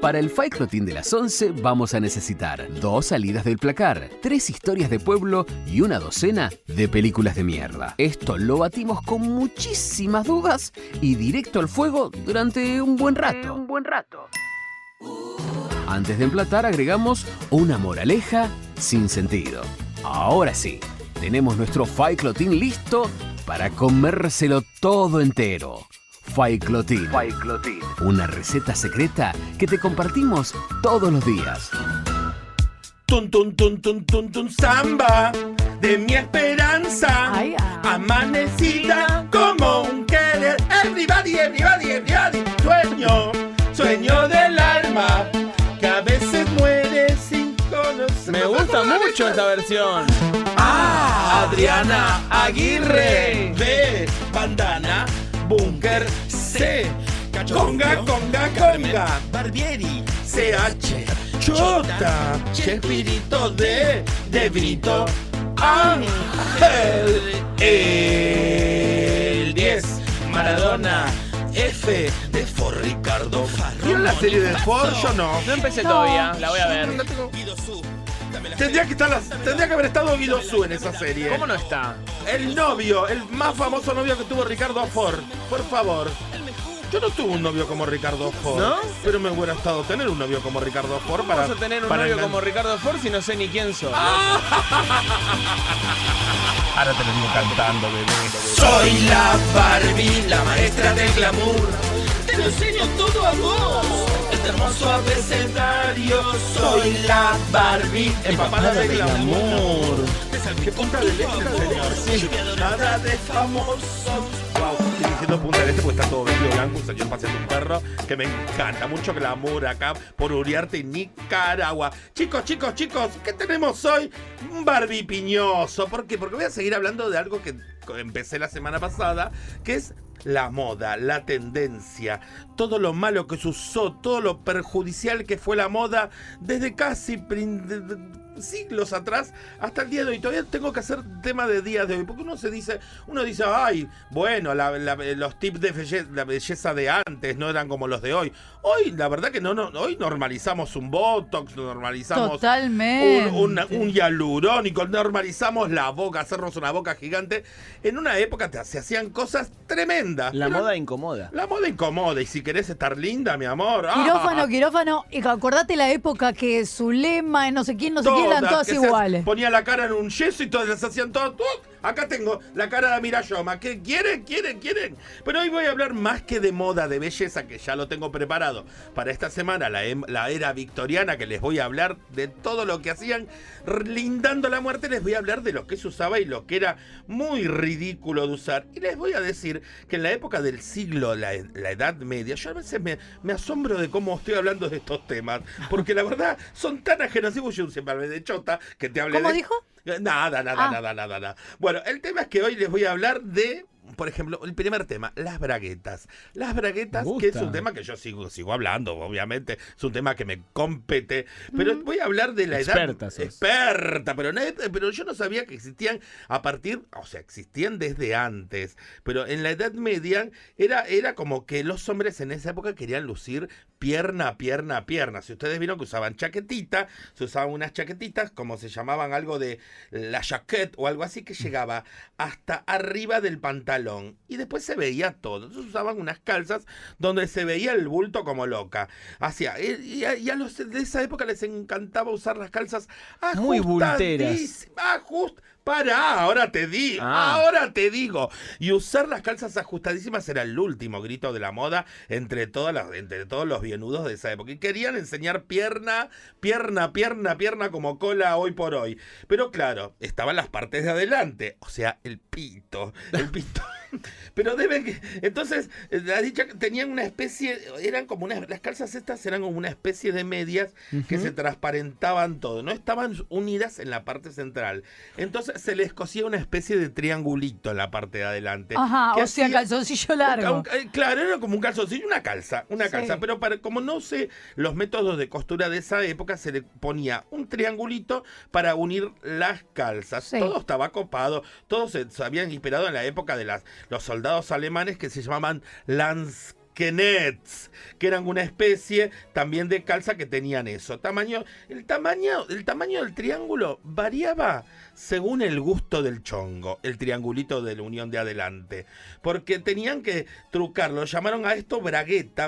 Para el Fight Club Team de las 11 vamos a necesitar 2 salidas del placar, 3 historias de pueblo y una docena de películas de mierda. Esto lo batimos con muchísimas dudas y directo al fuego durante un buen rato. Antes de emplatar agregamos una moraleja sin sentido. Ahora sí, tenemos nuestro Fight Club Team listo para comérselo todo entero. Fight Club Team. Una receta secreta que te compartimos todos los días. Tun, tun, tun, tun, tun, tun, samba de mi esperanza. Amanecida como un querer. Everybody, everybody, everybody. Sueño del alma que a veces muere sin conocer. Me gusta mucho esta versión. Adriana Aguirre. B, bandana. Búnker, C, conga, Barbieri, CH, Chota, Chespirito, D, Brito, Ángel, el 10, Maradona, F, de Ford, Ricardo Farro. ¿Vieron la serie de Ford? Yo no. No empecé todavía, la voy a ver. Tendría que haber estado Guido Su en esa serie. ¿Cómo no está? El novio, el más famoso novio que tuvo Ricardo Ford. Por favor. Yo no tuve un novio como Ricardo Ford. ¿No? Pero me hubiera estado tener un novio como Ricardo Ford. ¿Cómo vas a tener un novio como Ricardo Ford si no sé ni quién soy? Ahora te lo digo cantando, bebé. Soy la Barbie, la maestra del glamour. Te lo enseño todo a vos. Este hermoso abecedario. Soy la Barbie, empapada de glamour. ¿Qué punta del este, señor? Sí. Nada de famosos. Wow, estoy diciendo punta del este porque está todo vestido blanco. Un señor paseando un perro que me encanta. Mucho glamour acá por Uriarte y Nicaragua. Chicos, ¿qué tenemos hoy? Un Barbie piñoso. ¿Por qué? Porque voy a seguir hablando de algo que empecé la semana pasada, que es la moda, la tendencia, todo lo malo que se usó, todo lo perjudicial que fue la moda desde casi siglos atrás hasta el día de hoy. Todavía tengo que hacer tema de días de hoy, porque uno dice, ay, bueno, los tips de la belleza de antes no eran como los de hoy. Hoy, la verdad que no, hoy normalizamos un botox, normalizamos totalmente un hialurónico, normalizamos la boca, hacernos una boca gigante. En una época se hacían cosas tremendas. La moda incomoda. La moda incomoda, y si querés estar linda, mi amor. Quirófano, y acordate la época que Zulema, no sé quién, eran todas iguales. Ponía la cara en un yeso y todas las hacían todas. Acá tengo la cara de Mirayoma. ¿Qué quieren? Pero hoy voy a hablar más que de moda, de belleza, que ya lo tengo preparado para esta semana, la era victoriana, que les voy a hablar de todo lo que hacían lindando la muerte. Les voy a hablar de lo que se usaba y lo que era muy ridículo de usar. Y les voy a decir que en la época del siglo, la Edad Media, yo a veces me asombro de cómo estoy hablando de estos temas, porque la verdad son tan ajenos. Y yo siempre hablé de Chota, que te hablé ¿Cómo de... dijo? Nada. Bueno, el tema es que hoy les voy a hablar de, por ejemplo, el primer tema, las braguetas. Las braguetas, que es un tema que yo sigo hablando, obviamente. Es un tema que me compete. Pero voy a hablar de la Experta, pero yo no sabía que existían existían desde antes. Pero en la Edad Media era como que los hombres en esa época querían lucir pierna. Si ustedes vieron que usaban chaquetita, se usaban unas chaquetitas, como se llamaban, algo de la jaquette o algo así, que llegaba hasta arriba del pantalón y después se veía todo. Entonces usaban unas calzas donde se veía el bulto como loca. Y a los de esa época les encantaba usar las calzas muy bulteras. Ahora te digo. Y usar las calzas ajustadísimas era el último grito de la moda entre todos los bienudos de esa época. Y querían enseñar pierna como cola hoy por hoy. Pero claro, estaban las partes de adelante, o sea, el pito. Pero entonces, la dicha tenían una especie, las calzas estas eran como una especie de medias que se transparentaban todo, no estaban unidas en la parte central. Entonces se les cosía una especie de triangulito en la parte de adelante. Ajá, calzoncillo largo. Claro, era como un calzoncillo, una calza, pero como no sé los métodos de costura de esa época, se le ponía un triangulito para unir las calzas. Sí. Todo estaba copado, todos se habían inspirado en la época de los soldados alemanes que se llamaban Kenets, que eran una especie también de calza que tenían eso. El tamaño del triángulo variaba según el gusto del chongo, el triangulito de la unión de adelante, porque tenían que trucarlo, llamaron a esto bragueta,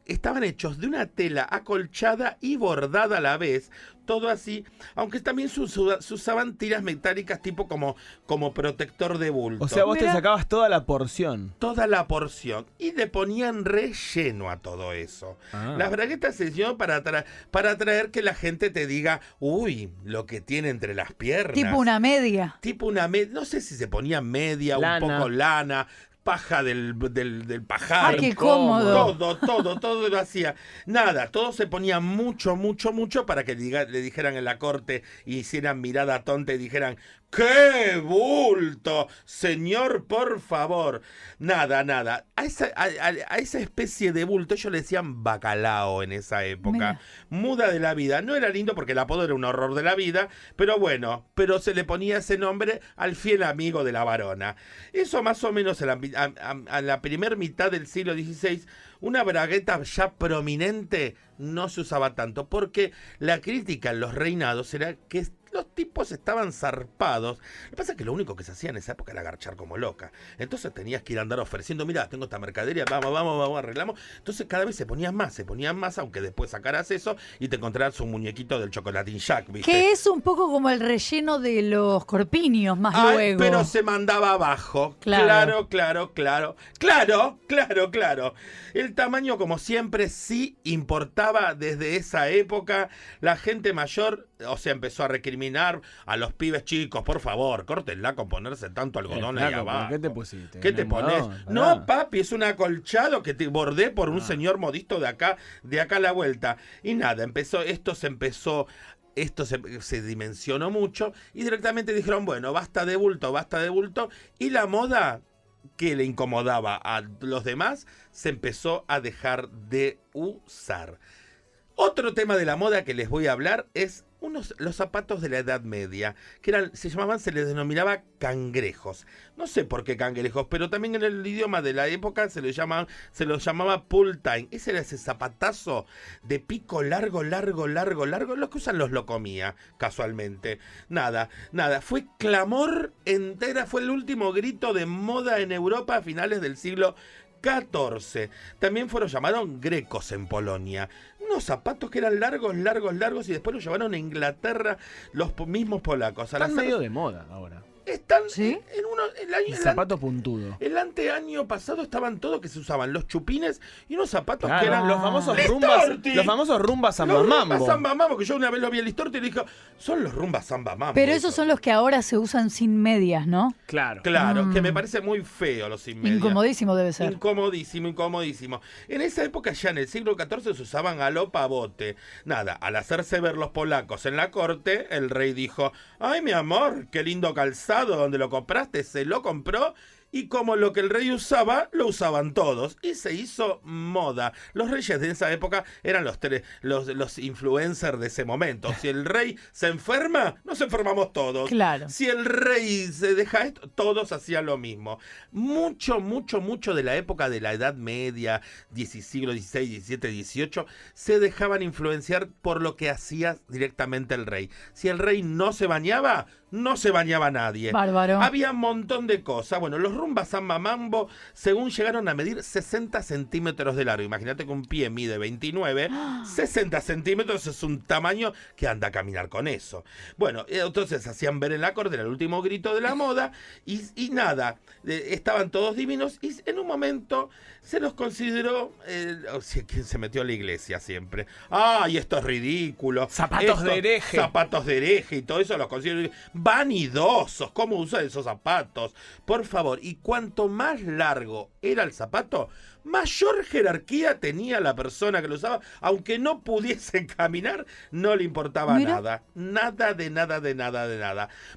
estaban hechos de una tela acolchada y bordada a la vez, todo así, aunque también se usaban tiras metálicas tipo como protector de bulto. O sea, vos te sacabas toda la porción. Toda la porción. Y le ponían relleno a todo eso. Las braguetas se hicieron para atraer que la gente te diga, uy, lo que tiene entre las piernas. Tipo una media. No sé si se ponía media, un poco lana, paja del pajar. ¡Ah, qué cómodo! Todo lo hacía. Nada, todo se ponía mucho para que le dijeran en la corte y hicieran mirada tonta y dijeran, ¡qué bulto! Señor, por favor. Nada. A esa especie de bulto ellos le decían bacalao en esa época. Mira. Muda de la vida. No era lindo porque el apodo era un horror de la vida, pero bueno, se le ponía ese nombre al fiel amigo de la varona. Eso más o menos a la primer mitad del siglo XVI, una bragueta ya prominente no se usaba tanto, porque la crítica en los reinados era que los tipos estaban zarpados. Lo que pasa es que lo único que se hacía en esa época era garchar como loca. Entonces tenías que ir a andar ofreciendo, mirá, tengo esta mercadería, vamos, arreglamos. Entonces cada vez se ponían más, aunque después sacaras eso y te encontrarás un muñequito del Chocolatín Jack, ¿viste? Que es un poco como el relleno de los corpiños, más luego. Pero se mandaba abajo. Claro. Claro. El tamaño, como siempre, sí importaba desde esa época. La gente mayor, o sea, empezó a recriminar a los pibes chicos, por favor, córtenla con ponerse tanto algodón ahí abajo. ¿Qué te pusiste? ¿Qué te pones? No, papi, es un acolchado que te bordé por un señor modisto de acá a la vuelta. Y nada, esto se dimensionó mucho y directamente dijeron, bueno, basta de bulto, y la moda que le incomodaba a los demás se empezó a dejar de usar. Otro tema de la moda que les voy a hablar es los zapatos de la Edad Media, que se les denominaba cangrejos. No sé por qué cangrejos, pero también en el idioma de la época se los llamaba pull time. Ese era ese zapatazo de pico largo, lo que usan los locomía, casualmente. Nada, fue clamor entera, fue el último grito de moda en Europa a finales del siglo XIV. También fueron llamados grecos en Polonia. Unos zapatos que eran largos y después los llevaron a Inglaterra los mismos polacos. Están medio de moda ahora. Están ¿sí? El zapato puntudo. El anteaño pasado estaban todos que se usaban los chupines y unos zapatos que eran los famosos rumbas Samba Mambo. Los rumbas Samba Mambo, que yo una vez lo vi en Listorti y le dije, son los rumbas Samba Mambo. Pero esos son los que ahora se usan sin medias, ¿no? Claro, que me parece muy feo los sin medias. Incomodísimo debe ser. Incomodísimo. En esa época, ya en el siglo XIV, se usaban a lo pavote. Nada, al hacerse ver los polacos en la corte, el rey dijo, ay, mi amor, qué lindo calzado, donde lo compraste, se lo compró, y como lo que el rey usaba, lo usaban todos, y se hizo moda. Los reyes de esa época eran los influencers de ese momento. Si el rey se enferma, nos enfermamos todos. Claro. Si el rey se deja esto, todos hacían lo mismo. Mucho de la época de la Edad Media, siglo XVI, XVII, XVIII, se dejaban influenciar por lo que hacía directamente el rey. Si el rey no se bañaba nadie. Bárbaro. Había un montón de cosas. Bueno, los rumbas Samba Mambo, según llegaron a medir 60 centímetros de largo. Imagínate que un pie mide 29. 60 centímetros es un tamaño que anda a caminar con eso. Bueno, entonces hacían ver en la corte, era el último grito de la moda. Y nada, estaban todos divinos. Y en un momento se los consideró... ¿quién se metió a la iglesia siempre? ¡Ay, esto es ridículo! Zapatos de hereje y todo eso los considero vanidosos. ¿Cómo usan esos zapatos? Por favor. Y cuanto más largo era el zapato, mayor jerarquía tenía la persona que lo usaba, aunque no pudiese caminar, no le importaba nada. Nada.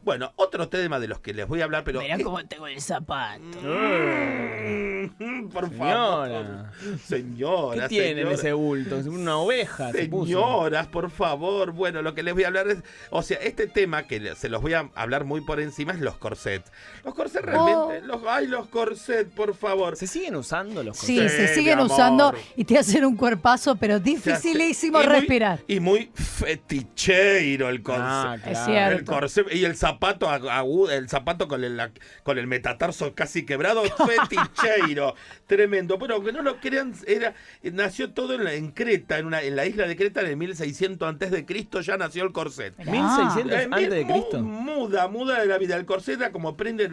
Bueno, otro tema de los que les voy a hablar, pero... Mirá cómo tengo el zapato. Por favor. Señora. ¿Qué tiene en ese bulto? Una oveja. Señoras, por favor. Bueno, lo que les voy a hablar es... O sea, este tema que se los voy a hablar muy por encima es los corsets. Los corsets realmente... Los corsets, por favor. ¿Se siguen usando los corsets? Sí, se siguen usando y te hacen un cuerpazo, pero dificilísimo respirar. Y muy feticheiro el corset. Claro. Es cierto. El corset y el zapato agudo, el zapato con el metatarso casi quebrado, feticheiro. Tremendo. Pero que no lo crean, nació todo en Creta, en la isla de Creta, en el 1600 antes de Cristo ya nació el corset. 1600 antes de Cristo. Muda de la vida. El corset era como prenda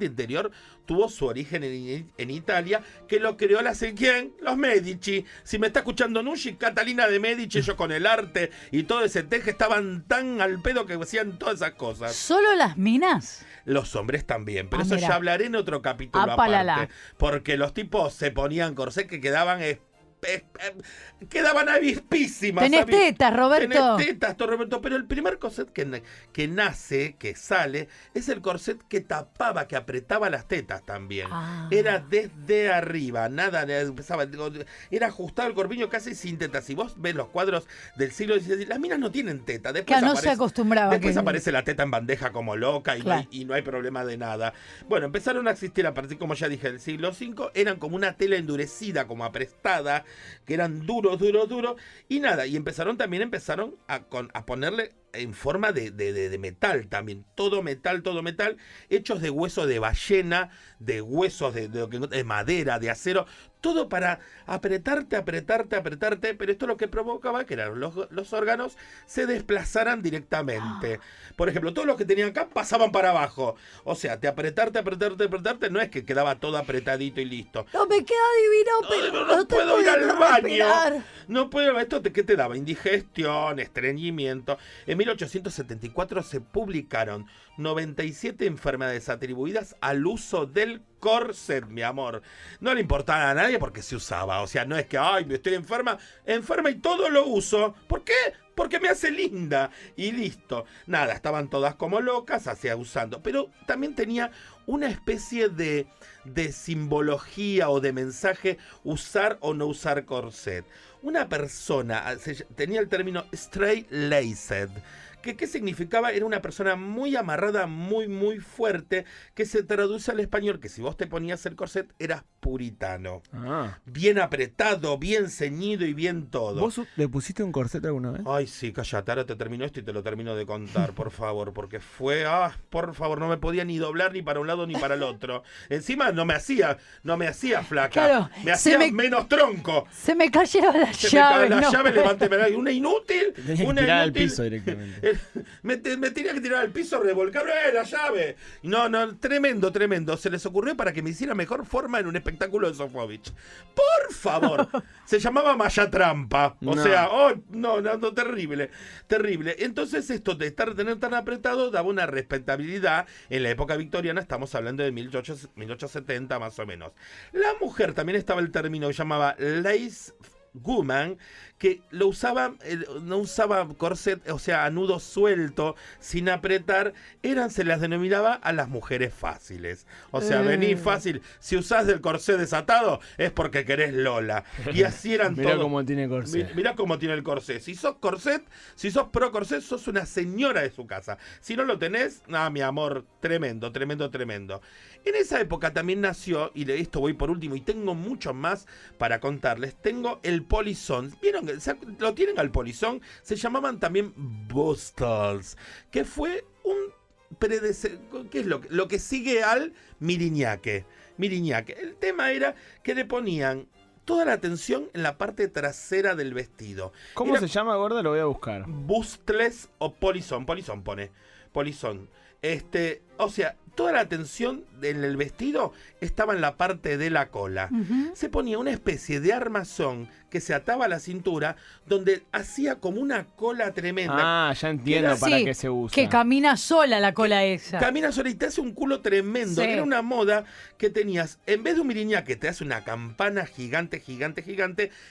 interior, tuvo su origen en Italia, que lo creó ¿quién? Los Medici. Si me está escuchando Nucci, Catalina de Medici, ellos con el arte y todo ese teje estaban tan al pedo que hacían todas esas cosas. ¿Solo las minas? Los hombres también, pero eso mira. ya hablaré en otro capítulo Apalala. aparte. Porque los tipos se ponían corsé que quedaban avispísimas. Tenés tetas, Roberto. Tenés tetas, Roberto. Pero el primer corset que nace, que sale, es el corset que tapaba, que apretaba las tetas también. Era desde arriba, nada, empezaba, era ajustado el corpiño casi sin tetas. Si vos ves los cuadros del siglo XVI, las minas no tienen teta. Después no se acostumbraba. Después aparece la teta en bandeja como loca y, claro. no hay problema de nada. Bueno, empezaron a existir a partir, como ya dije, del siglo V. Eran como una tela endurecida, como aprestada, que eran duros, y nada, y empezaron a ponerle en forma de metal también, todo metal, hechos de hueso de ballena, de huesos de madera, de acero, todo para apretarte, pero esto lo que provocaba que los órganos se desplazaran directamente. Por ejemplo, todos los que tenían acá pasaban para abajo, o sea, apretarte, no es que quedaba todo apretadito y listo. No me queda divino, pero no puedo ir al baño. Respirar. No puedo, ¿qué te daba? Indigestión, estreñimiento. En 1874 se publicaron 97 enfermedades atribuidas al uso del corset, mi amor. No le importaba a nadie porque se usaba. O sea, no es que, me estoy enferma y todo lo uso. ¿Por qué? Porque me hace linda. Y listo. Nada, estaban todas como locas, usando. Pero también tenía una especie de simbología o de mensaje usar o no usar corset. Una persona tenía el término straight-laced. ¿Qué significaba? Era una persona muy amarrada, muy fuerte, que se traduce al español que si vos te ponías el corset eras puritano. Bien apretado, bien ceñido y bien todo. ¿Vos le pusiste un corset alguna vez? Ay, sí, cállate, ahora te termino esto y te lo termino de contar, por favor, porque fue, por favor, no me podía ni doblar ni para un lado ni para el otro. Encima no me hacía flaca, claro, me hacía menos tronco. Se me cayeron las llaves. La llave, levánteme, una inútil. Tenía que tirar al piso directamente. Me tenía que tirar al piso, revolcar la llave. No, tremendo. Se les ocurrió para que me hiciera mejor forma en un espectáculo de Sofovich. Por favor. Se llamaba Maya Trampa. O sea, terrible. Entonces esto de tener tan apretado daba una respetabilidad. En la época victoriana estamos hablando de 1870 más o menos. La mujer también estaba el término que llamaba lace woman, que lo usaba, no usaba corset, o sea, a nudo suelto, sin apretar, se las denominaba a las mujeres fáciles. O sea, vení fácil, si usás del corset desatado, es porque querés Lola. Y así eran todos. Mirá cómo tiene corset. Mirá cómo tiene el corset. Si sos pro corset, sos una señora de su casa. Si no lo tenés, mi amor, tremendo. En esa época también nació, y de esto voy por último, y tengo mucho más para contarles, tengo el polizón. ¿Vieron? ¿Lo tienen al polizón? Se llamaban también bustles, que fue un ¿qué es lo que sigue al miriñaque? El tema era que le ponían toda la atención en la parte trasera del vestido. ¿Cómo se llama, gorda? Lo voy a buscar. Bustles o polizón pone. Polizón. O sea, toda la atención en el vestido estaba en la parte de la cola. Se ponía una especie de armazón que se ataba a la cintura, donde hacía como una cola tremenda. Ya entiendo para qué se usa. Que camina sola la cola esa. Camina sola y te hace un culo tremendo. Sí. Era una moda que tenías, en vez de un miriñaque, te hace una campana gigante,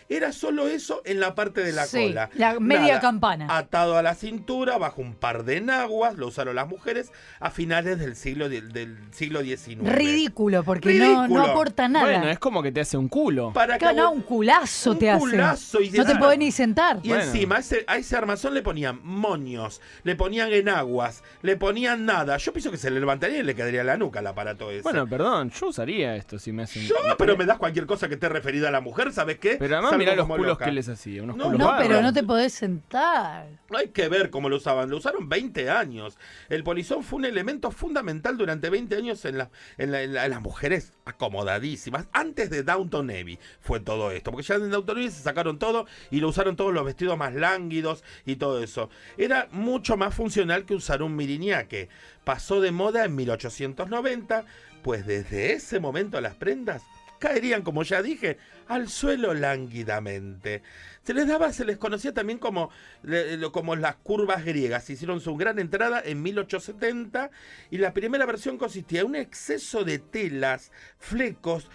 era solo eso en la parte de la cola. La media campana. Atado a la cintura, bajo un par de enaguas, lo usaron las mujeres a finales del siglo del siglo XIX. Ridículo, porque Ridículo. No aporta nada. Bueno, es como que te hace un culo. No, un culazo te hace. Y no te podés ni sentar. Y encima a ese armazón le ponían moños, le ponían enaguas, le ponían nada. Yo pienso que se le levantaría y le quedaría la nuca al aparato ese. Bueno, perdón, yo usaría esto si me hacen... Pero me das cualquier cosa que esté referida a la mujer, ¿sabes qué? Pero además mirá los culos que les hacía. Unos culos No, pero no te podés sentar. No hay que ver cómo lo usaban. Lo usaron 20 años. El polizón fue un elemento fundamental durante 20 años en las mujeres acomodadísimas. Antes de Downton Abbey fue todo esto. Porque ya en Downton Abbey se sacaron todo y lo usaron todos los vestidos más lánguidos y todo eso. Era mucho más funcional que usar un miriñaque. Pasó de moda en 1890, pues desde ese momento las prendas caerían, como ya dije, al suelo lánguidamente. Se les conocía también como las curvas griegas. Hicieron su gran entrada en 1870 y la primera versión consistía en un exceso de telas, flecos,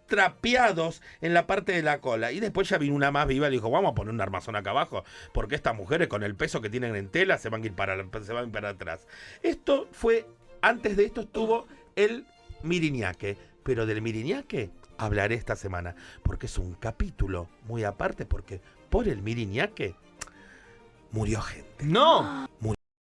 trapeados en la parte de la cola. Y después ya vino una más viva y dijo, vamos a poner un armazón acá abajo, porque estas mujeres con el peso que tienen en tela se van a ir para atrás. Antes de esto estuvo el miriñaque, pero del miriñaque hablaré esta semana, porque es un capítulo muy aparte, porque por el miriñaque murió gente. ¡No!